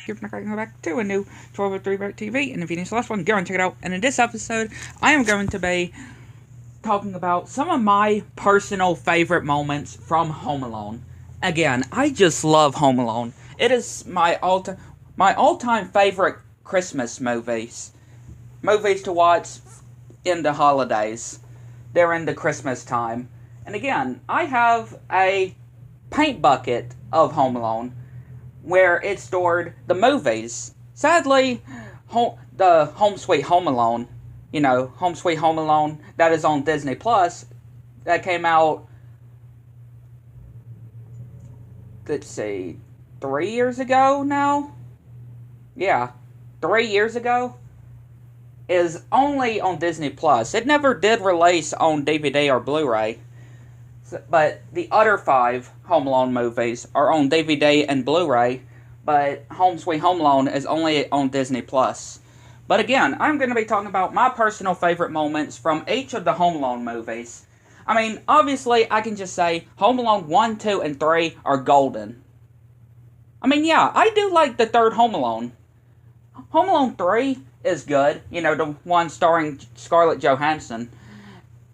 Going back to a new 1203BARRETT TV, and if you missed the last one, go and check it out. And in this episode, I am going to be talking about some of my personal favorite moments from Home Alone. Again, I just love Home Alone. It is my all-time favorite Christmas movies. Movies to watch in the holidays. They're in the Christmas time. And again, I have a paint bucket of Home Alone where it stored the movies. Sadly, the Home Sweet Home Alone, Home Sweet Home Alone, that is on Disney Plus, that came out, let's see, 3 years ago now? Yeah, 3 years ago, is only on Disney Plus. It never did release on DVD or Blu-ray. But the other 5 Home Alone movies are on DVD and Blu-ray, but Home Sweet Home Alone is only on Disney Plus. But again, I'm going to be talking about my personal favorite moments from each of the Home Alone movies. I mean, obviously, I can just say Home Alone 1, 2, and 3 are golden. I mean, yeah, I do like the third Home Alone. Home Alone 3 is good. The one starring Scarlett Johansson,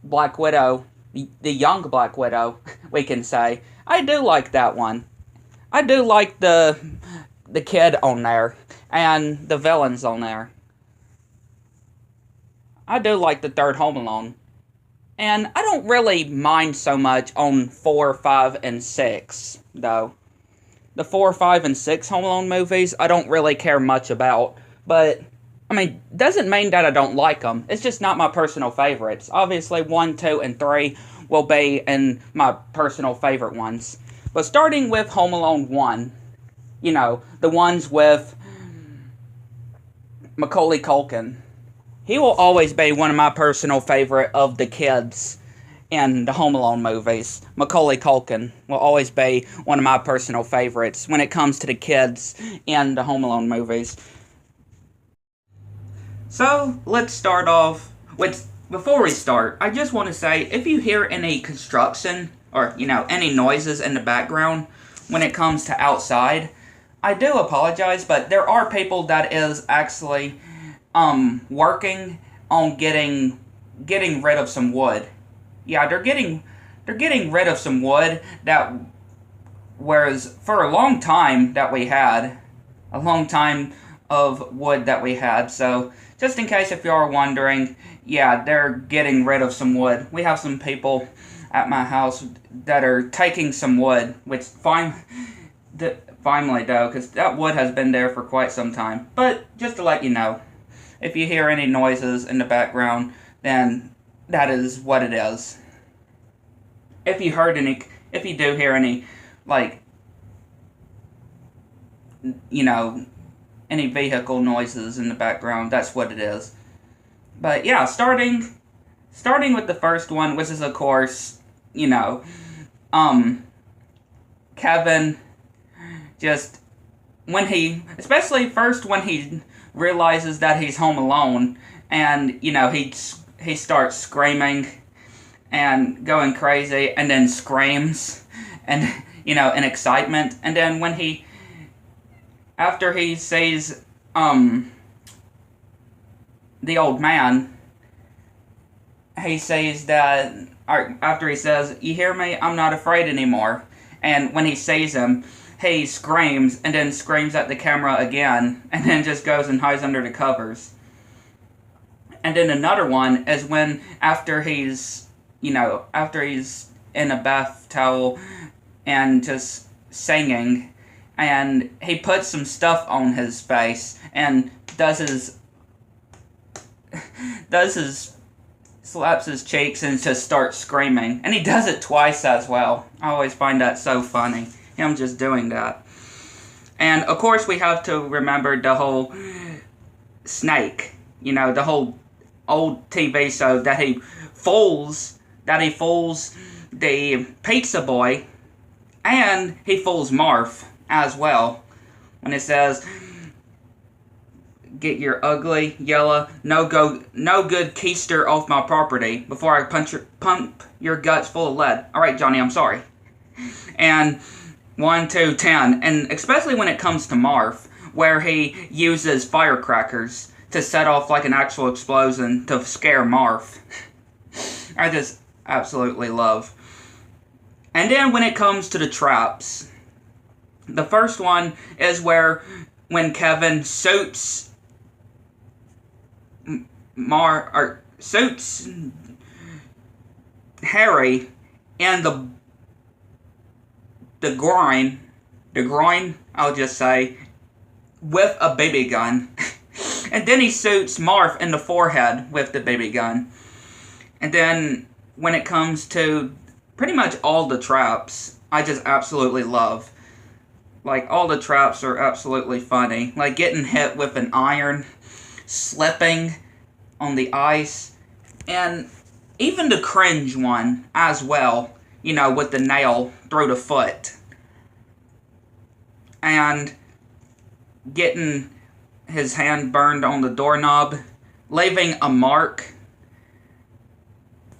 Black Widow. The young Black Widow, we can say. I do like that one. I do like the kid on there, and the villains on there. I do like the third Home Alone. And I don't really mind so much on 4, 5, and 6, though. The 4, 5, and 6 Home Alone movies, I don't really care much about, but I mean, doesn't mean that I don't like them. It's just not my personal favorites. Obviously, 1, 2, and 3 will be in my personal favorite ones. But starting with Home Alone 1, the ones with Macaulay Culkin. He will always be one of my personal favorite of the kids in the Home Alone movies. Macaulay Culkin will always be one of my personal favorites when it comes to the kids in the Home Alone movies. So, let's start off with, before we start, I just want to say, if you hear any construction, or, any noises in the background when it comes to outside, I do apologize, but there are people that is actually, working on getting rid of some wood. Yeah, they're getting rid of some wood that, whereas for a long time that we had, a long time of wood that we had, so just in case if you are wondering, yeah, they're getting rid of some wood. We have some people at my house that are taking some wood, which finally though, because that wood has been there for quite some time. But just to let you know, if you hear any noises in the background, then that is what it is. If you do hear any, any vehicle noises in the background, that's what it is. But yeah, starting with the first one, which is of course, Kevin, just especially first when he realizes that he's home alone, and he starts screaming and going crazy, and then screams, and in excitement, and then when after he sees, the old man, he says that, after he says, "You hear me? I'm not afraid anymore." And when he sees him, he screams, and then screams at the camera again, and then just goes and hides under the covers. And then another one is when, after he's in a bath towel, and just singing, and he puts some stuff on his face and slaps his cheeks and just starts screaming. And he does it twice as well. I always find that so funny, him just doing that. And of course we have to remember the whole snake, the whole old TV show that he fools the pizza boy, and he fools Marv as well, when it says, "Get your ugly, yellow, no good keister off my property before I pump your guts full of lead." Alright, Johnny, I'm sorry. And 1, 2, 10. And especially when it comes to Marv, where he uses firecrackers to set off like an actual explosion to scare Marv. I just absolutely love. And then when it comes to the traps, the first one is when Kevin suits suits Harry in the groin, I'll just say, with a BB gun. And then he shoots Marv in the forehead with the BB gun. And then when it comes to pretty much all the traps, I just absolutely love. Like, all the traps are absolutely funny. Like, getting hit with an iron, slipping on the ice, and even the cringe one as well, you know, with the nail through the foot. And getting his hand burned on the doorknob, leaving a mark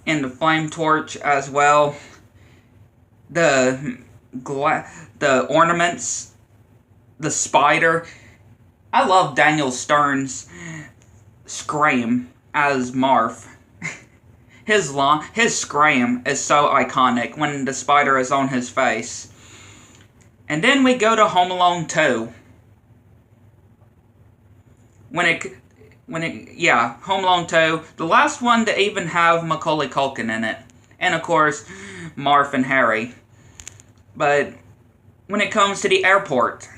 in the flame torch as well. The ornaments, the spider. I love Daniel Stern's scream as Marv. His scream is so iconic when the spider is on his face. And then we go to Home Alone 2. Home Alone 2, the last one to even have Macaulay Culkin in it. And of course, Marv and Harry. But when it comes to the airport,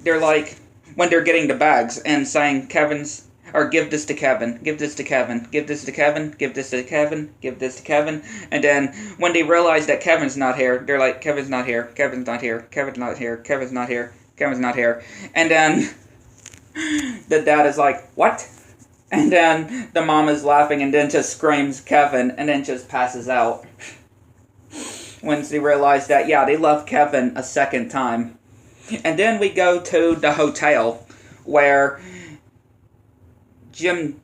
they're like, when they're getting the bags and saying give this to Kevin, give this to Kevin, give this to Kevin, give this to Kevin, give this to Kevin. And then when they realize that Kevin's not here, they're like, Kevin's not here, Kevin's not here, Kevin's not here, Kevin's not here, Kevin's not here. And then the dad is like, what? And then the mom is laughing and then just screams Kevin and then just passes out. Once they realize that, yeah, they love Kevin a second time. And then we go to the hotel where Tim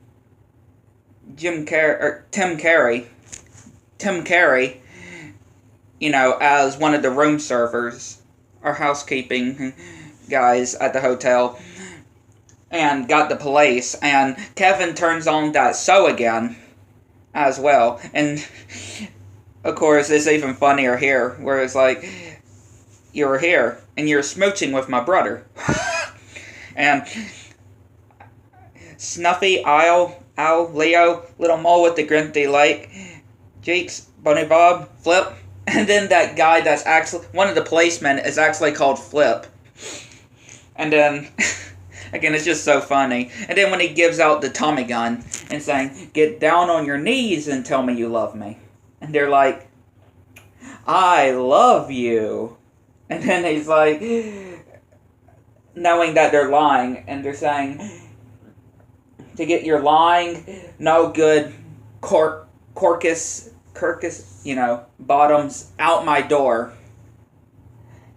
Carey, you know, as one of the room servers or housekeeping guys at the hotel, and got the police, and Kevin turns on that show again as well. And of course, it's even funnier here, where it's like, you're here, and you're smooching with my brother. And Snuffy, Owl, Leo, Little Mole with the Grinty Lake, Jeeks, Bunny Bob, Flip, and then that guy that's actually, one of the policemen is actually called Flip. And then, again, it's just so funny. And then when he gives out the Tommy gun and saying, get down on your knees and tell me you love me. And they're like, I love you. And then he's like, knowing that they're lying, and they're saying, to get your lying, no good, Kirkus, you know, bottoms out my door.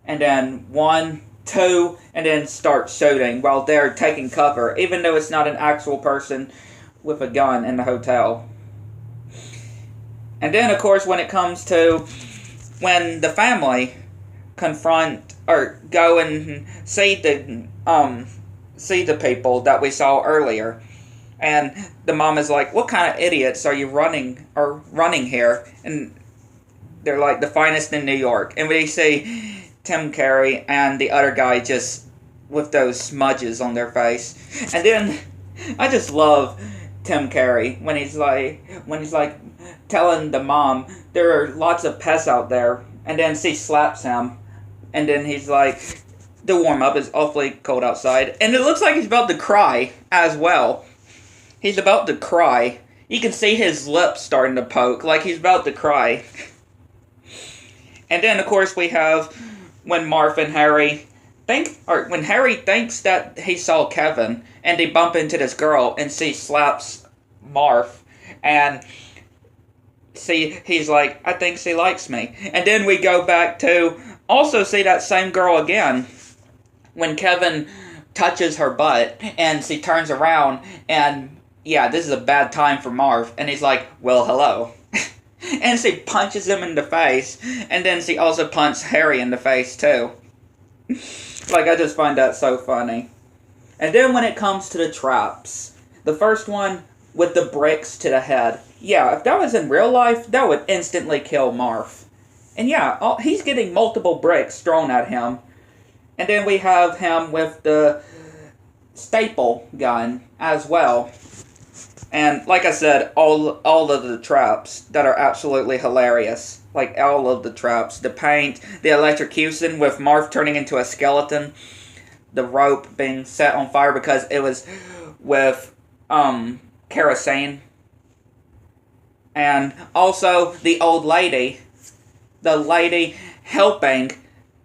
And then 1, 2, and then start shooting while they're taking cover, even though it's not an actual person with a gun in the hotel. And then, of course, when it comes to when the family confront or go and see the people that we saw earlier, and the mom is like, "What kind of idiots are you running here?" And they're like, "The finest in New York." And we see Tim Carey and the other guy just with those smudges on their face. And then I just love Tim Carey when he's like telling the mom there are lots of pests out there, and then she slaps him, and then he's like, the warm up is awfully cold outside, and it looks like he's about to cry as well. He's about to cry. You can see his lips starting to poke like he's about to cry. And then of course we have when Marv and Harry when Harry thinks that he saw Kevin, and they bump into this girl, and she slaps Marv, and he's like, I think she likes me. And then we go back to also see that same girl again, when Kevin touches her butt, and she turns around, and yeah, this is a bad time for Marv, and he's like, well, hello. And she punches him in the face, and then she also punches Harry in the face too. Like, I just find that so funny. And then when it comes to the traps, the first one with the bricks to the head. Yeah, if that was in real life, that would instantly kill Marv. And yeah, he's getting multiple bricks thrown at him. And then we have him with the staple gun as well. And like I said, all of the traps that are absolutely hilarious. Like all of the traps. The paint, the electrocution with Marv turning into a skeleton. The rope being set on fire because it was with kerosene. And also the old lady. The lady helping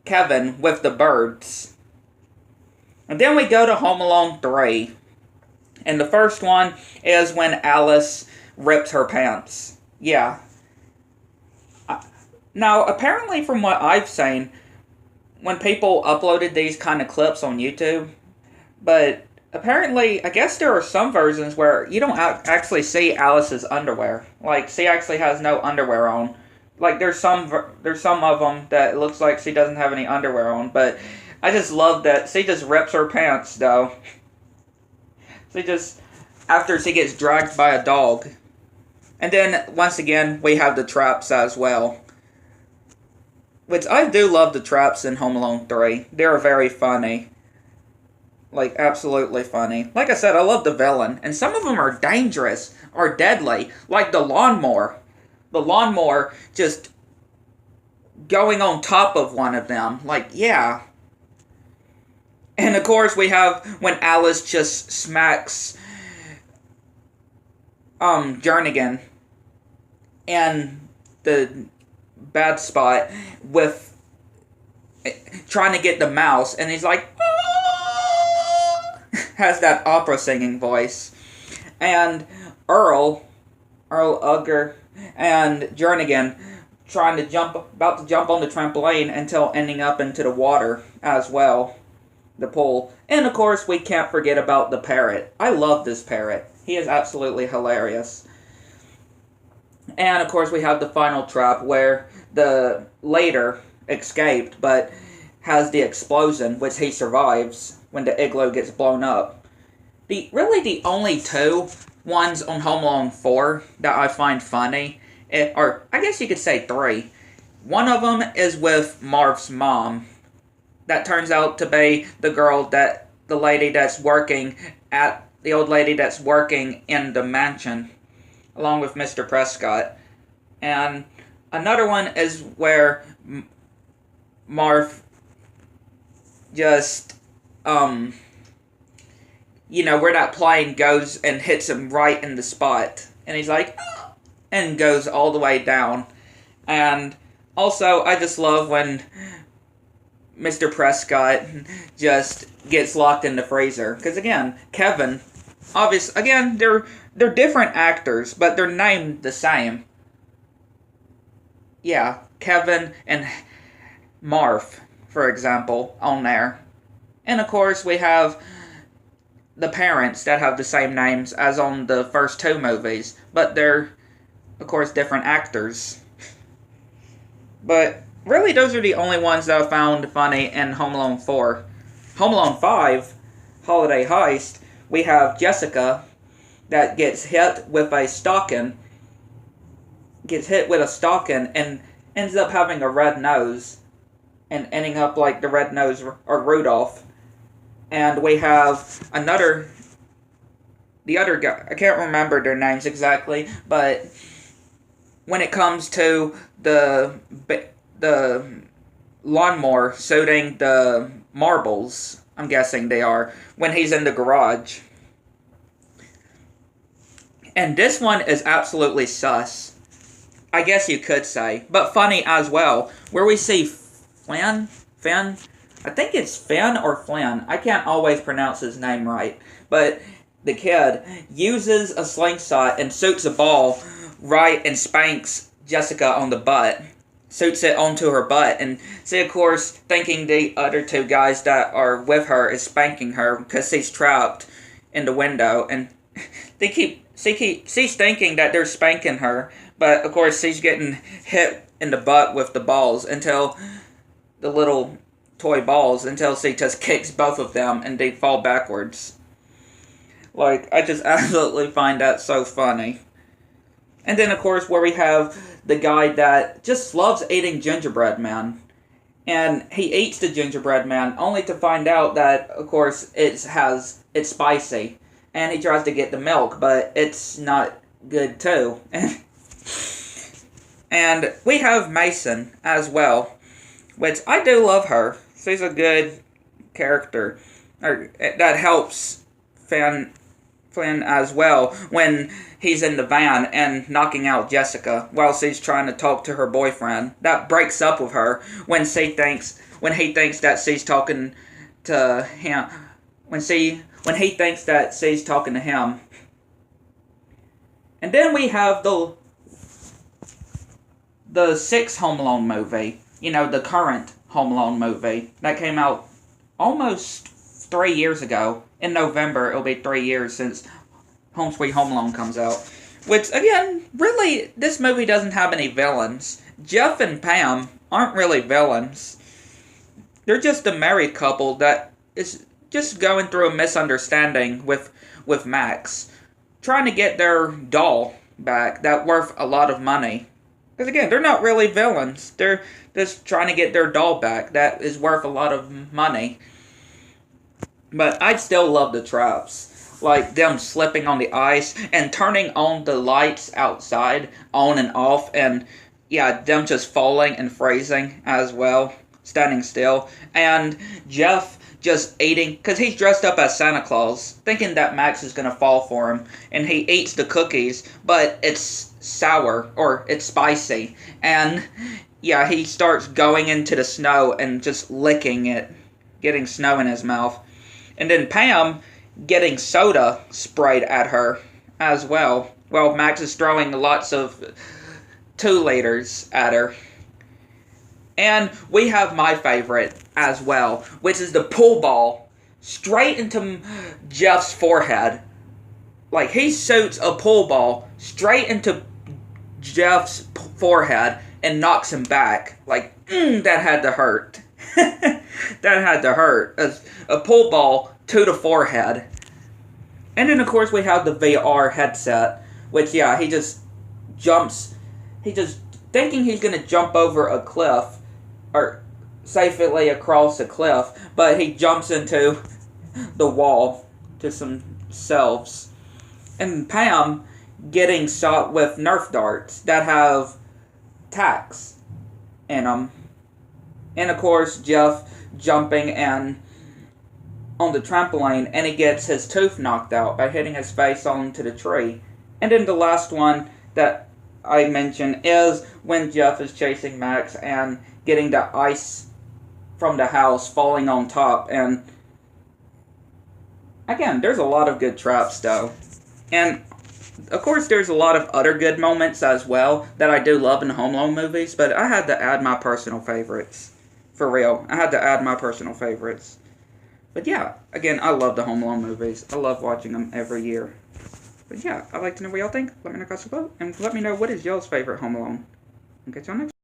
Kevin with the birds. And then we go to Home Alone 3. And the first one is when Alice rips her pants. Yeah. Now, apparently from what I've seen, when people uploaded these kind of clips on YouTube, but apparently, I guess there are some versions where you don't actually see Alice's underwear. Like, she actually has no underwear on. Like, there's some of them that it looks like she doesn't have any underwear on, but I just love that she just rips her pants, though. She just, after she gets dragged by a dog. And then, once again, we have the traps as well. Which, I do love the traps in Home Alone 3. They're very funny. Like, absolutely funny. Like I said, I love the villain. And some of them are dangerous, or deadly. Like the lawnmower. The lawnmower just going on top of one of them. Like, yeah. And of course we have when Alice just smacks Jernigan in the bad spot with trying to get the mouse, and he's like has that opera singing voice. And Earl Ugger and Jernigan about to jump on the trampoline until ending up into the water as well. The pool. And of course, we can't forget about the parrot. I love this parrot. He is absolutely hilarious. And of course, we have the final trap where the later escaped, but has the explosion, which he survives when the igloo gets blown up. Really the only two ones on Home Alone 4 that I find funny, or I guess you could say three. One of them is with Marv's mom. That turns out to be the old lady that's working in the mansion, along with Mr. Prescott. And another one is where Marv just, where that plane goes and hits him right in the spot. And he's like, "Ah," and goes all the way down. And also, I just love when Mr. Prescott just gets locked in the freezer. Because again, Kevin, again, they're different actors, but they're named the same. Yeah, Kevin and Marv, for example, on there. And of course, we have the parents that have the same names as on the first two movies, but they're, of course, different actors. But really, those are the only ones that I found funny in Home Alone 4. Home Alone 5, Holiday Heist, we have Jessica that gets hit with a stocking, and ends up having a red nose, and ending up like the red nose or Rudolph. And we have the other guy, I can't remember their names exactly, but when it comes to the lawnmower suiting the marbles, I'm guessing they are, when he's in the garage. And this one is absolutely sus, I guess you could say, but funny as well, where we see Finn, I think it's Finn or Flynn, I can't always pronounce his name right, but the kid uses a slingshot and shoots a ball right and spanks Jessica on the butt. Shoots it onto her butt, and she, of course, thinking the other two guys that are with her is spanking her because she's trapped in the window, and she's thinking that they're spanking her, but of course she's getting hit in the butt with the balls until the little toy balls until she just kicks both of them and they fall backwards. Like, I just absolutely find that so funny. And then, of course, where we have the guy that just loves eating gingerbread man. And he eats the gingerbread man only to find out that, of course, it's spicy. And he tries to get the milk, but it's not good too. And we have Mason as well, which I do love her. She's a good character. That helps Flynn as well when he's in the van and knocking out Jessica while she's trying to talk to her boyfriend. That breaks up with her when he thinks that she's talking to him. When he thinks that she's talking to him. And then we have the 6th Home Alone movie. You know, the current Home Alone movie that came out almost 3 years ago. In November, it'll be 3 years since Home Sweet Home Alone comes out. Which, again, really, this movie doesn't have any villains. Jeff and Pam aren't really villains. They're just a married couple that is just going through a misunderstanding with Max. Trying to get their doll back that's worth a lot of money. Because, again, they're not really villains. They're just trying to get their doll back that is worth a lot of money. But I still love the traps. Like them slipping on the ice and turning on the lights outside on and off. And yeah, them just falling and freezing as well. Standing still. And Jeff just eating, because he's dressed up as Santa Claus, thinking that Max is going to fall for him. And he eats the cookies, but it's sour, or it's spicy. And yeah, he starts going into the snow and just licking it, getting snow in his mouth. And then Pam getting soda sprayed at her as well. Well, Max is throwing lots of 2 liters at her. And we have my favorite as well, which is the pool ball straight into Jeff's forehead. Like, he shoots a pool ball straight into Jeff's forehead and knocks him back. Like, that had to hurt. That had to hurt. A pool ball to the forehead. And then, of course, we have the VR headset, which, yeah, he just jumps. He just, thinking he's going to jump over a cliff, or safely across a cliff, but he jumps into the wall to some shelves. And Pam getting shot with Nerf darts that have tacks in them. And, of course, Jeff jumping and on the trampoline, and he gets his tooth knocked out by hitting his face onto the tree. And then the last one that I mentioned is when Jeff is chasing Max and getting the ice from the house falling on top. And again, there's a lot of good traps though. And of course there's a lot of other good moments as well that I do love in Home Alone movies, but I had to add my personal favorites. For real, I had to add my personal favorites. But yeah, again, I love the Home Alone movies. I love watching them every year. But yeah, I'd like to know what y'all think. Let me know down below, and let me know what is y'all's favorite Home Alone. And catch y'all next time.